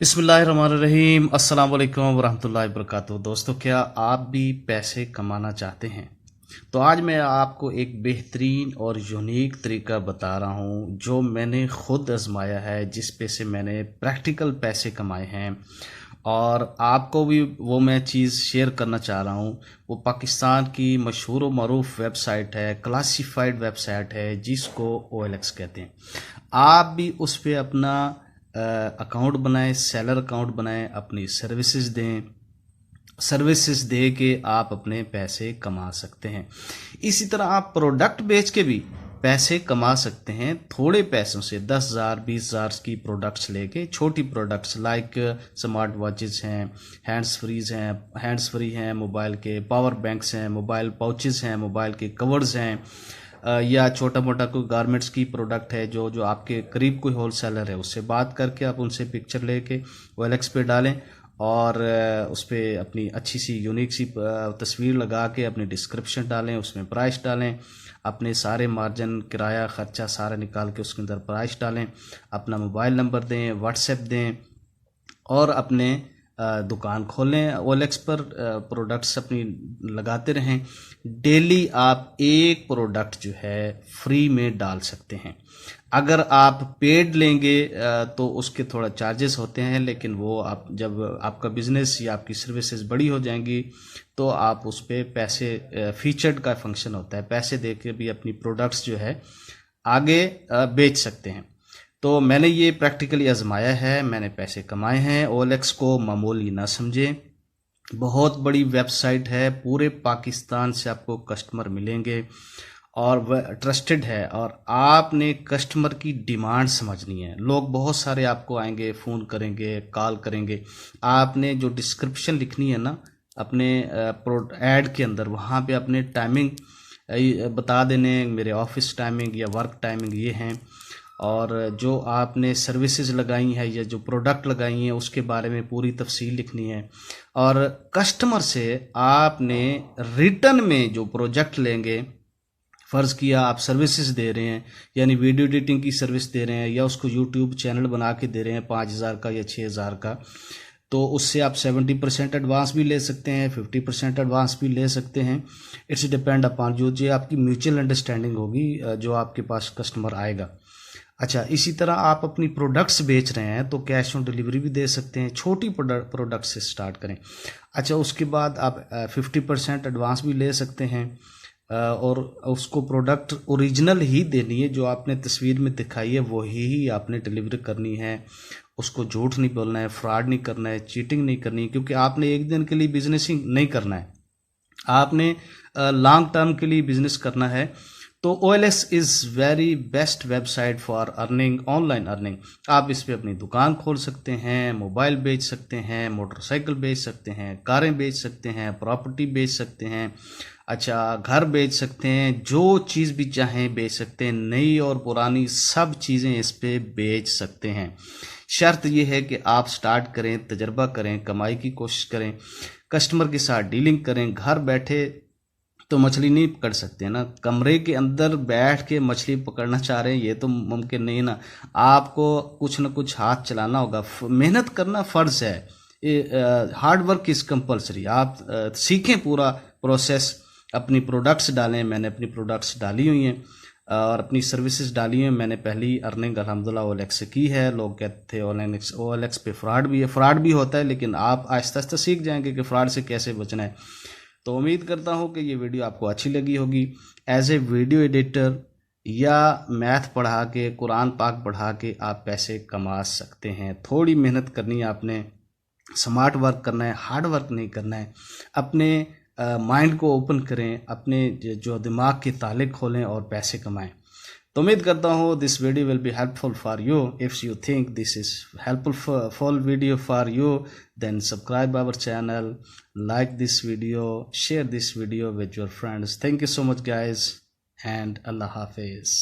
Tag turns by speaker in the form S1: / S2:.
S1: बिस्मिल्लाहिर्रहमानिर्रहीम। अस्सलाम वालेकुम वरहमतुल्लाहि वबरकातुहू। दोस्तों, क्या आप भी पैसे कमाना चाहते हैं? तो आज मैं आपको एक बेहतरीन और यूनिक तरीका बता रहा हूँ जो मैंने ख़ुद आजमाया है, जिस पे से मैंने प्रैक्टिकल पैसे कमाए हैं और आपको भी वो मैं चीज़ शेयर करना चाह रहा हूँ। वो पाकिस्तान की मशहूर व मरूफ वेबसाइट है, क्लासिफाइड वेबसाइट है, जिसको OLX कहते हैं। आप भी उस पे अपना अकाउंट बनाएं, सेलर अकाउंट बनाएं, अपनी सर्विसेज दें, सर्विसेज दे के आप अपने पैसे कमा सकते हैं। इसी तरह आप प्रोडक्ट बेच के भी पैसे कमा सकते हैं, थोड़े पैसों से 10,000 20,000 की प्रोडक्ट्स लेके, छोटी प्रोडक्ट्स लाइक स्मार्ट वॉचेस हैं, हैंड्स फ्री हैं मोबाइल के, पावर बैंक्स हैं, मोबाइल पाउचेस हैं, मोबाइल के कवर्स हैं, या छोटा मोटा कोई गारमेंट्स की प्रोडक्ट है जो आपके करीब कोई होलसेलर है, उससे बात करके आप उनसे पिक्चर लेके OLX पे डालें और उस पर अपनी अच्छी सी यूनिक सी तस्वीर लगा के अपनी डिस्क्रिप्शन डालें, उसमें प्राइस डालें, अपने सारे मार्जिन किराया खर्चा सारा निकाल के उसके अंदर प्राइस डालें, अपना मोबाइल नंबर दें, व्हाट्सएप दें और अपने दुकान खोलें। OLX पर प्रोडक्ट्स अपनी लगाते रहें। डेली आप एक प्रोडक्ट जो है फ्री में डाल सकते हैं। अगर आप पेड लेंगे तो उसके थोड़ा चार्जेस होते हैं, लेकिन वो आप जब आपका बिजनेस या आपकी सर्विसेज बड़ी हो जाएंगी तो आप उस पर पैसे, फीचर्ड का फंक्शन होता है, पैसे दे के भी अपनी प्रोडक्ट्स जो है आगे बेच सकते हैं। तो मैंने ये प्रैक्टिकली आजमाया है, मैंने पैसे कमाए हैं। OLX को मामूली ना समझें, बहुत बड़ी वेबसाइट है, पूरे पाकिस्तान से आपको कस्टमर मिलेंगे और वह ट्रस्टेड है और आपने कस्टमर की डिमांड समझनी है। लोग बहुत सारे आपको आएंगे, फ़ोन करेंगे, कॉल करेंगे। आपने जो डिस्क्रिप्शन लिखनी है ना अपने ऐड के अंदर, वहाँ पे अपने टाइमिंग बता देने, मेरे ऑफिस टाइमिंग या वर्क टाइमिंग ये हैं, और जो आपने सर्विसेज लगाई है या जो प्रोडक्ट लगाई हैं उसके बारे में पूरी तफसील लिखनी है। और कस्टमर से आपने रिटर्न में जो प्रोजेक्ट लेंगे, फ़र्ज़ किया आप सर्विसेज दे रहे हैं, यानी वीडियो एडिटिंग की सर्विस दे रहे हैं या उसको यूट्यूब चैनल बना के दे रहे हैं 5,000 का या 6,000 का, तो उससे आप 70% एडवांस भी ले सकते हैं, 50% एडवांस भी ले सकते हैं। इट्स डिपेंड अपॉन जो आपकी म्यूचुअल अंडरस्टैंडिंग होगी जो आपके पास कस्टमर आएगा। अच्छा, इसी तरह आप अपनी प्रोडक्ट्स बेच रहे हैं तो कैश ऑन डिलीवरी भी दे सकते हैं, छोटी प्रोडक्ट से स्टार्ट करें। अच्छा, उसके बाद आप 50% एडवांस भी ले सकते हैं और उसको प्रोडक्ट ओरिजिनल ही देनी है, जो आपने तस्वीर में दिखाई है वही आपने डिलीवरी करनी है। उसको झूठ नहीं बोलना है, फ्रॉड नहीं करना है, चीटिंग नहीं करनी है, क्योंकि आपने एक दिन के लिए बिजनेस नहीं करना है, आपने लॉन्ग टर्म के लिए बिजनेस करना है। तो OLX is very best website for earning, online earning. आप इस पे अपनी दुकान खोल सकते हैं, मोबाइल बेच सकते हैं, मोटरसाइकिल बेच सकते हैं, कारें बेच सकते हैं, प्रॉपर्टी बेच सकते हैं, अच्छा घर बेच सकते हैं, जो चीज़ भी चाहें बेच सकते हैं, नई और पुरानी सब चीज़ें इस पे बेच सकते हैं। शर्त यह है कि आप स्टार्ट करें, तजर्बा करें, कमाई की कोशिश करें, कस्टमर के साथ डीलिंग करें। घर बैठे तो मछली नहीं पकड़ सकते ना, कमरे के अंदर बैठ के मछली पकड़ना चाह रहे हैं ये तो मुमकिन नहीं ना। आपको कुछ ना कुछ हाथ चलाना होगा, मेहनत करना फ़र्ज़ है, हार्ड वर्क इज़ कंपलसरी। आप सीखें पूरा प्रोसेस, अपनी प्रोडक्ट्स डालें। मैंने अपनी प्रोडक्ट्स डाली हुई हैं और अपनी सर्विसेज डाली हैं। मैंने पहली अर्निंग अल्हम्दुलिल्लाह OLX से की है। लोग कहते थे OLX पे फ्रॉड भी है, फ्रॉड भी होता है, लेकिन आप आहिस्ता आहिस्ता सीख जाएंगे कि फ़्रॉड से कैसे बचना है। तो उम्मीद करता हूँ कि ये वीडियो आपको अच्छी लगी होगी। एज ए वीडियो एडिटर या मैथ पढ़ा के, कुरान पाक पढ़ा के आप पैसे कमा सकते हैं। थोड़ी मेहनत करनी है आपने, स्मार्ट वर्क करना है, हार्ड वर्क नहीं करना है। अपने माइंड को ओपन करें, अपने जो दिमाग के ताले खोलें और पैसे कमाएं। तो उम्मीद करता हूँ this video will be helpful for you. If you think this is helpful video for you, then subscribe our channel, like this video, share this video with your friends. Thank you so much guys, and Allah Hafiz.